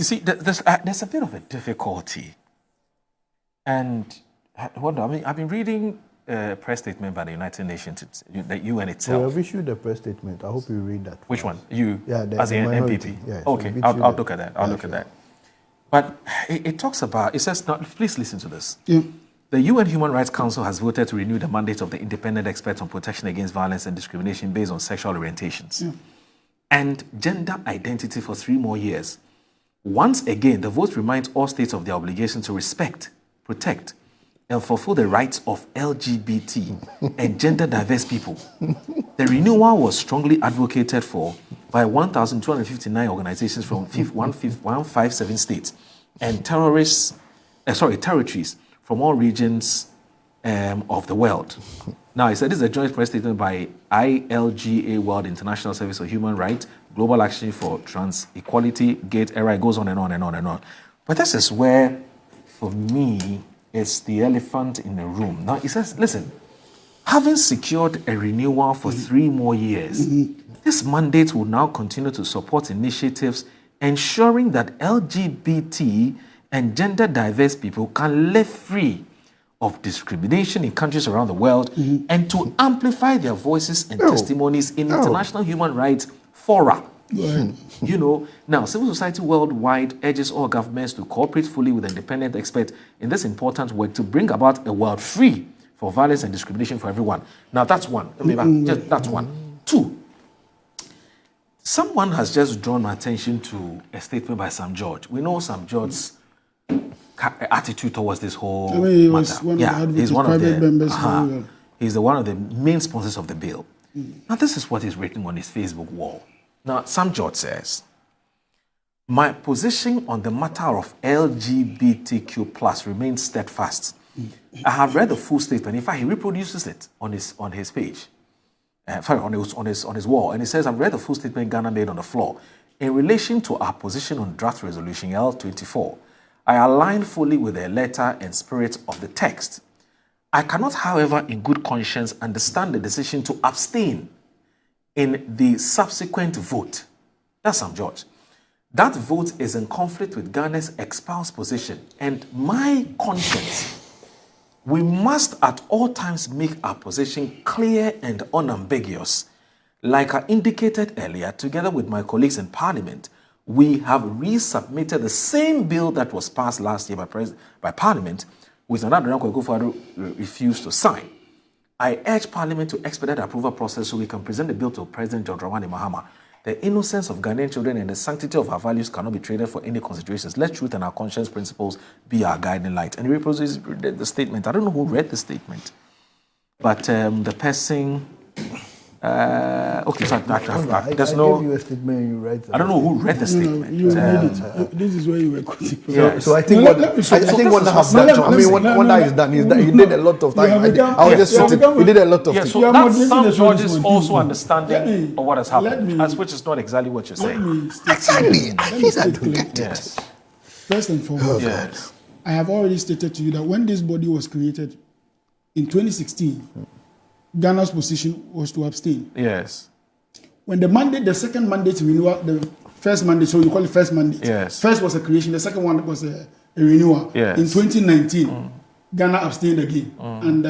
You see, there's a bit of a difficulty. And I've been reading a press statement by the United Nations, the UN itself. We have issued a press statement. I hope you read that. Which one? You? Yeah, as an minority. MPP? Yeah, okay, so I'll look at that. I'll look at that. But it talks about, it says, please listen to this. Yeah. The UN Human Rights Council has voted to renew the mandate of the independent experts on protection against violence and discrimination based on sexual orientations and gender identity for 3 more years. Once again, the vote reminds all states of their obligation to respect, protect, and fulfill the rights of LGBT and gender diverse people. The renewal was strongly advocated for by 1,259 organizations from 157 states and territories from all regions of the world. Now, I said this is a joint press statement by ILGA, World International Service for Human Rights, Global Action for Trans Equality, GATE, ERA. It goes on and on and on and on. But this is where, for me, it's the elephant in the room. Now, it says, listen, having secured a renewal for 3 more years, this mandate will now continue to support initiatives ensuring that LGBT and gender diverse people can live free of discrimination in countries around the world and to amplify their voices and testimonies in international human rights fora. You know, now civil society worldwide urges all governments to cooperate fully with independent experts in this important work to bring about a world free for violence and discrimination for everyone. Now that's one. That's one. 2. Someone has just drawn my attention to a statement by Sam George. We know Sam George's attitude towards this whole matter. He's one of the he's one of the main sponsors of the bill. Now, this is what he's written on his Facebook wall. Now, Sam George says, "My position on the matter of LGBTQ plus remains steadfast. I have read the full statement. In fact, he reproduces it on his page, on his wall, and he says, I've read the full statement Ghana made on the floor in relation to our position on draft resolution L24. I align fully with the letter and spirit of the text. I cannot, however, in good conscience, understand the decision to abstain in the subsequent vote." That's Sam George. "That vote is in conflict with Ghana's espoused position and my conscience. We must at all times make our position clear and unambiguous. Like I indicated earlier, together with my colleagues in Parliament, we have resubmitted the same bill that was passed last year by Parliament, which another refused to sign. I urge Parliament to expedite the approval process so we can present the bill to President John Dramani Mahama. The innocence of Ghanaian children and the sanctity of our values cannot be traded for any considerations. Let truth and our conscience principles be our guiding light." And he reproduces the statement. I don't know who read the statement, but the person... okay, so there's no... I gave you a statement and you write I don't know who read the statement. This is where you were quoting. So I think what that has done. I mean, what that is done is that he did a lot of time. I was just sitting. He did a lot of things. So that's Sam George's also understanding of what has happened, which is not exactly what you're saying. Exactly. Yes. First and foremost, I have already stated to you that when this body was created in 2016, Ghana's position was to abstain. Yes. When the second mandate renewal, the first mandate, so you call it first mandate. Yes. First was a creation, the second one was a renewal. Yes. In 2019, Ghana abstained again. And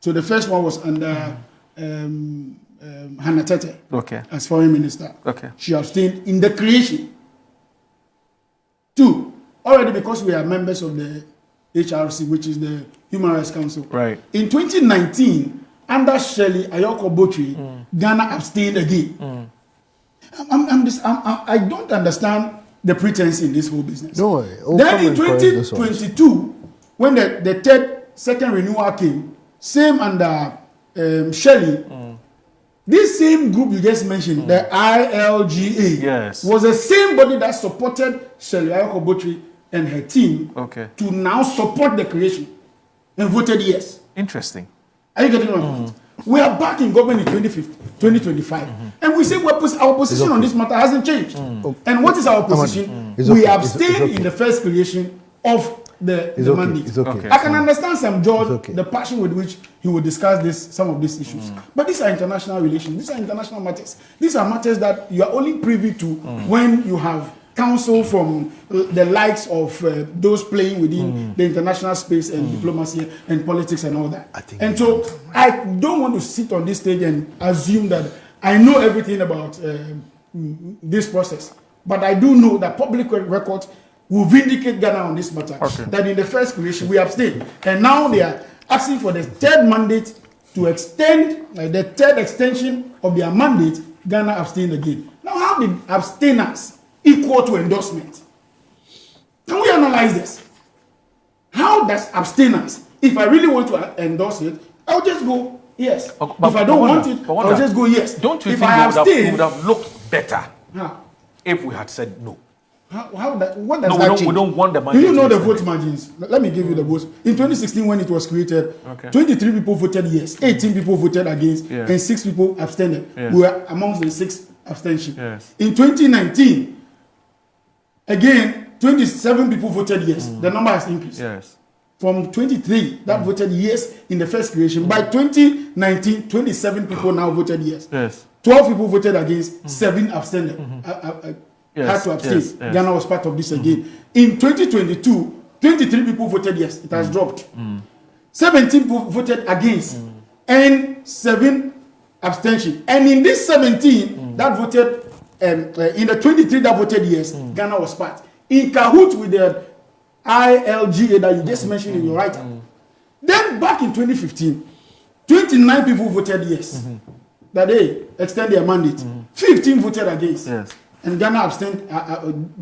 so the first one was under Hannah Tete as foreign minister. Okay. She abstained in the creation. 2, already because we are members of the HRC, which is the Human Rights Council. Right. In 2019, under Shelley Ayoko Botry, Ghana abstained again. I don't understand the pretense in this whole business. No, then in 2022, when the second renewal came, same under Shelley, this same group you just mentioned, the ILGA, was the same body that supported Shelley Ayoko Botry and her team to now support the creation and voted yes. Interesting. Are you getting what I'm saying? We are back in government in 2025. And we say our position on this matter hasn't changed. And what is our position? We abstain in the first creation of the mandate. I can understand Sam George, the passion with which he will discuss some of these issues. But these are international relations. These are international matters. These are matters that you are only privy to when you have counsel from the likes of those playing within the international space and diplomacy and politics and all that. And so I don't want to sit on this stage and assume that I know everything about this process. But I do know that public records will vindicate Ghana on this matter. Okay. That in the first creation we abstained. And now they are asking for the third mandate to extend, the third extension of their mandate, Ghana abstained again. Now how did abstinence equal to endorsement? Can we analyze this? How does abstinence, if I really want to endorse it, I'll just go yes. But if I don't want it, I'll just go yes. Don't you think it would have looked better if we had said no? What does that change? We don't want the mandate. Do you know the vote margins? Let me give you the votes. In 2016, when it was created, 23 people voted yes, 18 people voted against, and 6 people abstained. We were amongst the 6 abstentions. In 2019, again, 27 people voted yes. The number has increased. From 23 that voted yes in the first creation. By 2019, 27 people now voted yes. 12 people voted against, 7 abstained. Had to abstain. Ghana was part of this again. In 2022, 23 people voted yes. It has dropped. 17 people voted against, and 7 abstention. And in this 17 that voted, in the 23 that voted yes, Ghana was part. In cahoots with the ILGA that you just mentioned in your write-up. Then back in 2015, 29 people voted yes. That they extend their mandate. 15 voted against. And Ghana abstained,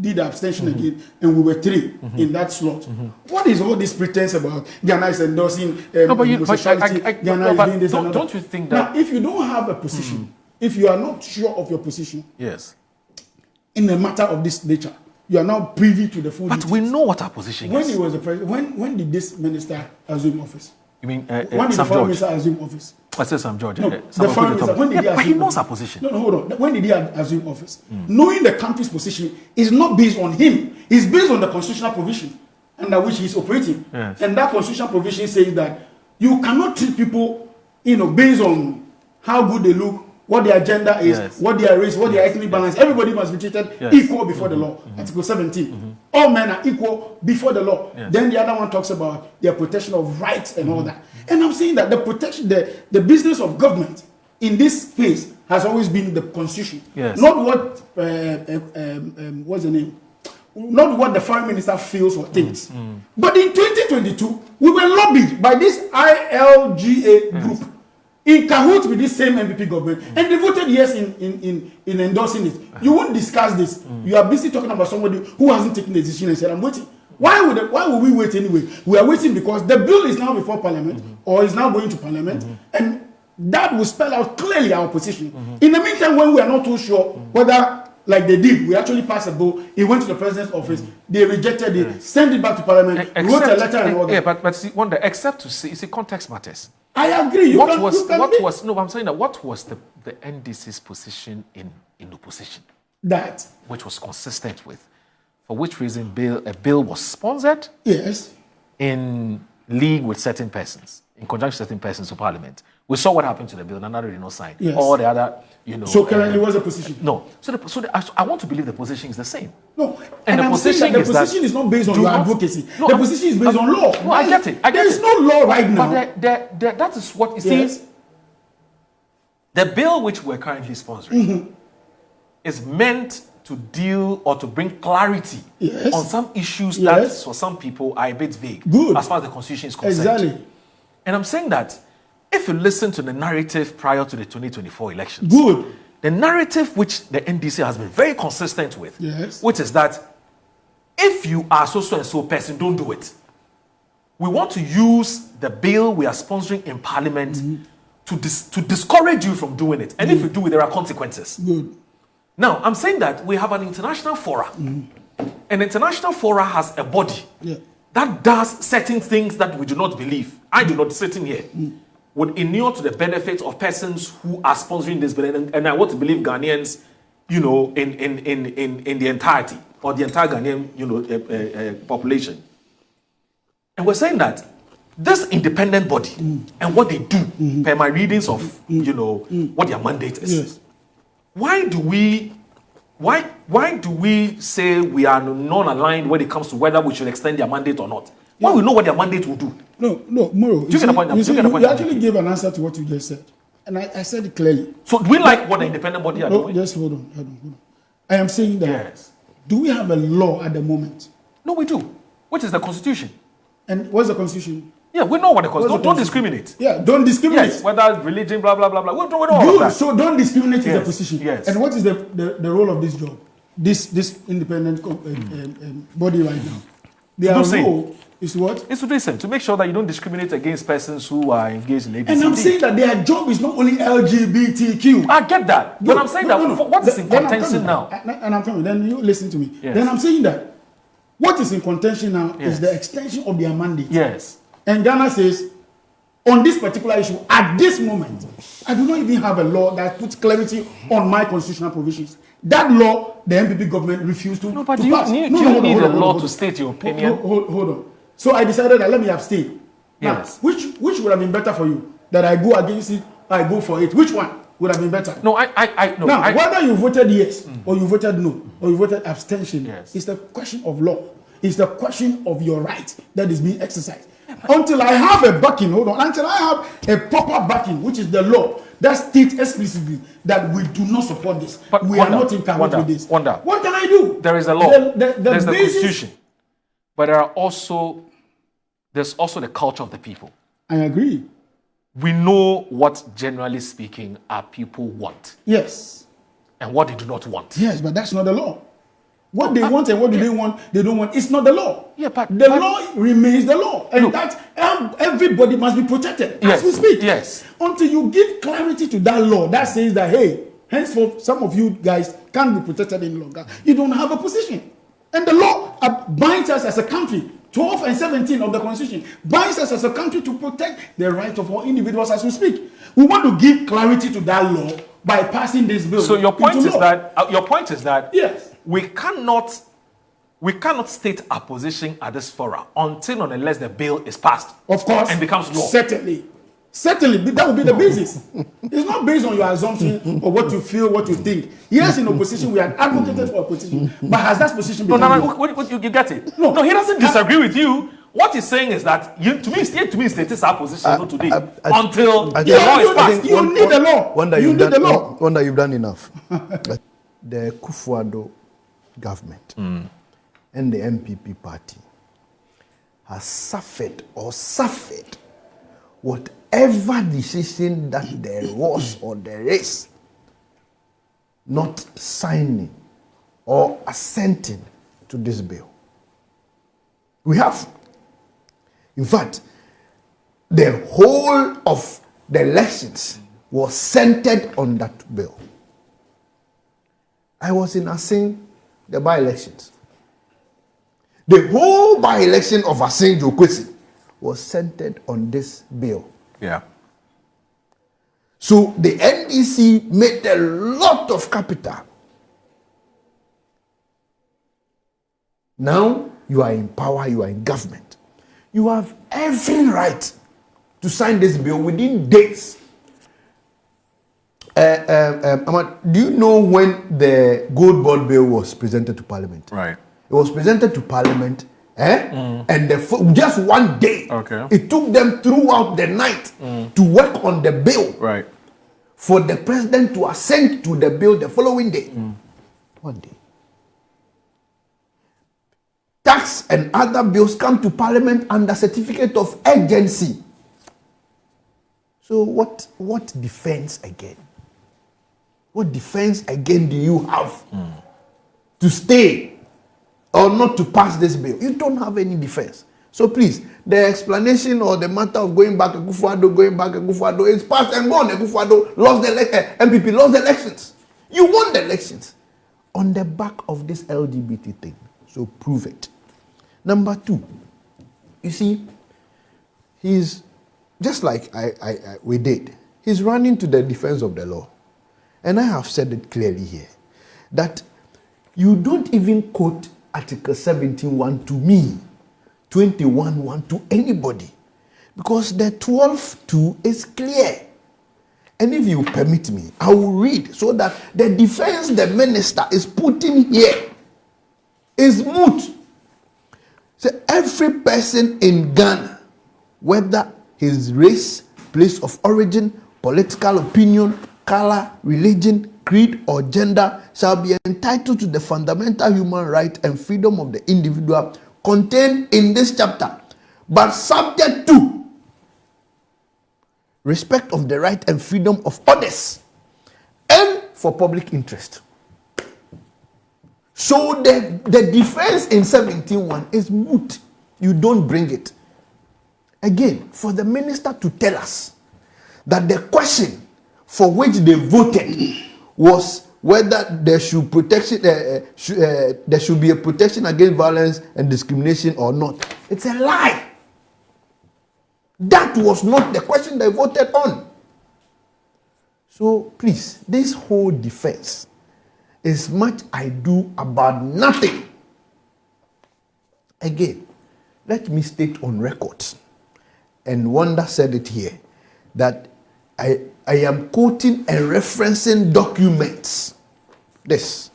did the abstention again, and we were 3 in that slot. What is all this pretense about? Ghana is endorsing homosexuality. Ghana is doing this. Don't you think that? Now, if you don't have a position, if you are not sure of your position, in a matter of this nature, you are now privy to the full details. We know what our position when is. He was the president, when did this minister assume office? You mean when did the foreign minister assume office? I said Sam George. No, the foreign minister. When did he assume? But he knows our position. No, hold on. When did he assume office? Knowing the country's position is not based on him. It's based on the constitutional provision under which he's operating. And that constitutional provision says that you cannot treat people, based on how good they look, what their gender is, what their race, what their ethnic balance. Everybody must be treated equal before the law. Article 17. All men are equal before the law. Then the other one talks about their protection of rights and all that. And I'm saying that the protection, the business of government in this space has always been the constitution. Not what, what's the name? Not what the foreign minister feels or thinks. But in 2022, we were lobbied by this ILGA group in cahoots with this same MPP government, and they voted yes in endorsing it. You won't discuss this. You are busy talking about somebody who hasn't taken the decision and said, I'm waiting. Why would we wait anyway? We are waiting because the bill is now before Parliament, or is now going to Parliament, and that will spell out clearly our position. In the meantime, when we are not too sure whether, like they did, we actually passed a bill, it went to the president's office, they rejected it, sent it back to Parliament, wrote a letter and all that. Yeah, but see, except to see, context matters. I agree. I'm saying that what was the NDC's position in opposition? That. Which was consistent with. For which reason a bill was sponsored? Yes. In league with certain persons, in conjunction with certain persons to Parliament. We saw what happened to the bill, and another did not sign. Yes. All the other, So currently, what's the position? No. I want to believe the position is the same. No. And the position is not based on your advocacy. No, the position is based on law. No, I get it. There is no law right now. But that is what it says. The bill which we're currently sponsoring is meant to deal or to bring clarity on some issues that for some people are a bit vague. Good. As far as the Constitution is concerned. Exactly. And I'm saying that if you listen to the narrative prior to the 2024 elections, the narrative which the NDC has been very consistent with, which is that if you are so and so person, don't do it. We want to use the bill we are sponsoring in Parliament to discourage you from doing it. And if you do it, there are consequences. Now, I'm saying that we have an international forum. An international forum has a body that does certain things that we do not believe. I do not sitting here. Would inure to the benefits of persons who are sponsoring this bill, and I want to believe Ghanaians, in the entirety or the entire Ghanaian, population. And we're saying that this independent body and what they do, per my readings of, what their mandate is. Why do we why do we say we are non-aligned when it comes to whether we should extend their mandate or not? Why we know what their mandate will do? No, Moro. You actually gave an answer to what you just said. And I said it clearly. So do we like what the independent body are doing? Just hold on. I am saying that. Yes. Do we have a law at the moment? No, we do. Which is the Constitution. And what's the Constitution? Yeah, we know what the Constitution. Don't discriminate. Yeah, don't discriminate. Yes, whether religion, blah, blah, blah, blah. We know all of that. So don't discriminate is the position. Yes. And what is the role of this job? This independent body right now? Their role is what? It's to listen, to make sure that you don't discriminate against persons who are engaged in ABCD. And I'm saying that their job is not only LGBTQ. I get that. But I'm saying what is in contention now? And I'm coming. Then you listen to me. Yes. Then I'm saying that what is in contention now is the extension of their mandate. Yes. And Ghana says, on this particular issue, at this moment, I do not even have a law that puts clarity on my constitutional provisions. That law, the MPP government refused to pass. Do you need a law to state your opinion? Hold on. So I decided that let me abstain. Yes. Now, which would have been better for you? That I go against it, I go for it. Which one would have been better? No, Now, whether you voted yes, or you voted no, or you voted abstention, it's the question of law. It's the question of your right that is being exercised. Until I have a backing, until I have a proper backing, which is the law, that states explicitly that we do not support this. But we are not in cahoots with this. What can I do? There is a law. There's the Constitution. But there's also the culture of the people. I agree. We know what, generally speaking, our people want. Yes. And what they do not want. Yes, but that's not the law. What they want and what do they want, they don't want. It's not the law. Yeah, but the law remains the law. And that everybody must be protected as we speak. Yes. Until you give clarity to that law that says that, hey, henceforth, some of you guys can't be protected any longer. You don't have a position. And the law binds us as a country. 12 and 17 of the Constitution binds us as a country to protect the rights of all individuals as we speak. We want to give clarity to that law by passing this bill. So your point is that yes, we cannot state our position at this forum until and unless the bill is passed. Of course. And becomes law. Certainly, that would be the basis. It's not based on your assumption or what you feel, what you think. Yes, in opposition, we are advocated for opposition. But has that position become you get it? No, he doesn't disagree with you. What he's saying is that to me, state is our position today until the law is passed. You need the law. Wonder you've done enough. The Kufuor government and the MPP party has suffered whatever decision that there was or there is, not signing or assenting to this bill. We have. In fact, the whole of the elections was centered on that bill. I was in Assin, the by-elections. The whole by-election of Assin Jokwesi was centered on this bill. Yeah. So the NDC made a lot of capital. Now you are in power, you are in government. You have every right to sign this bill within days. Ahmad, do you know when the Gold Board bill was presented to Parliament? Right. It was presented to Parliament, and just one day. Okay. It took them throughout the night to work on the bill. Right. For the president to assent to the bill the following day. 1 day. Tax and other bills come to Parliament under certificate of urgency. So what defense again? What defense again do you have to stay or not to pass this bill? You don't have any defense. So please, the explanation or the matter of going back Akufo-Addo is past and gone. Akufo-Addo lost the MPP lost the elections. You won the elections on the back of this LGBT thing. So prove it. Number 2, you see, he's just like we did. He's running to the defense of the law. And I have said it clearly here, that you don't even quote Article 17.1 to me, 21.1 to anybody, because the 12.2 is clear. And if you permit me, I will read so that the defense the minister is putting here is moot. So every person in Ghana, whether his race, place of origin, political opinion, color, religion, creed, or gender, shall be entitled to the fundamental human right and freedom of the individual contained in this chapter, but subject to respect of the right and freedom of others, and for public interest. So the defense in 17:1 is moot. You don't bring it. Again, for the minister to tell us that the question for which they voted was whether there should there should be a protection against violence and discrimination or not, it's a lie. That was not the question they voted on. So please, this whole defense is much ado about nothing. Again, let me state on record, and Wanda said it here, that I am quoting and referencing documents. This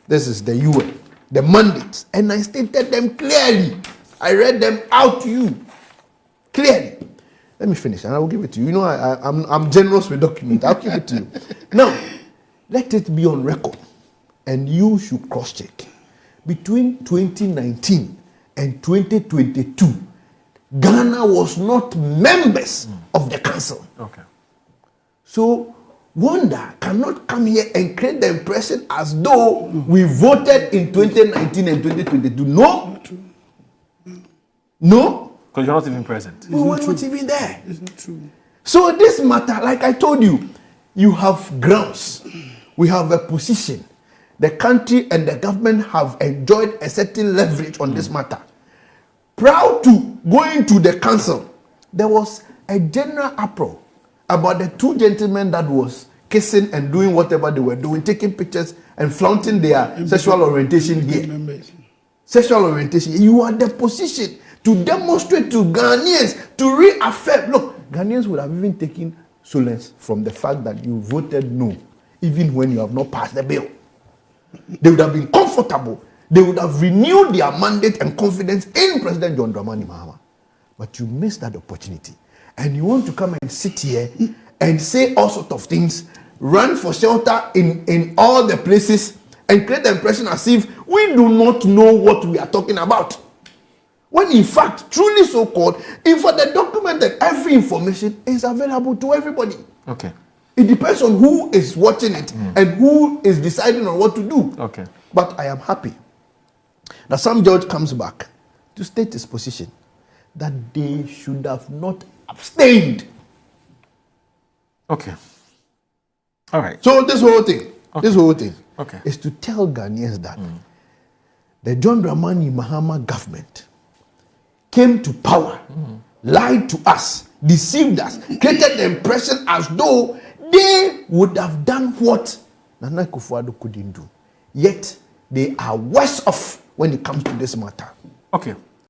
is the UN, the mandates, and I stated them clearly. I read them out to you clearly. Let me finish and I will give it to you. You know, I'm generous with documents. I'll give it to you. Now, let it be on record, and you should cross-check. Between 2019 and 2022, Ghana was not members of the council. Okay. So, Wanda cannot come here and create the impression as though we voted in 2019 and 2022. No. No. Because you're not even present. We were not even there. It's not true. So this matter, like I told you, you have grounds. We have a position. The country and the government have enjoyed a certain leverage on this matter. Prior to going to the council, there was a general uproar about the two gentlemen that was kissing and doing whatever they were doing, taking pictures and flaunting their sexual orientation here. Sexual orientation. You are the position to demonstrate to Ghanaians, to reaffirm. Look, Ghanaians would have even taken solace from the fact that you voted no, even when you have not passed the bill. They would have been comfortable. They would have renewed their mandate and confidence in President John Dramani Mahama. But you missed that opportunity. And you want to come and sit here and say all sorts of things, run for shelter in all the places, and create the impression as if we do not know what we are talking about. When in fact, truly so called, if for the document and every information is available to everybody. Okay. It depends on who is watching it and who is deciding on what to do. Okay. But I am happy that some judge comes back to state his position that they should have not abstained. Okay. All right. So this whole thing, Okay. is to tell Ghanaians that the John Dramani Mahama government came to power, lied to us, deceived us, created the impression as though they would have done what Nana Akufo-Addo couldn't do. Yet they are worse off when it comes to this matter. Okay.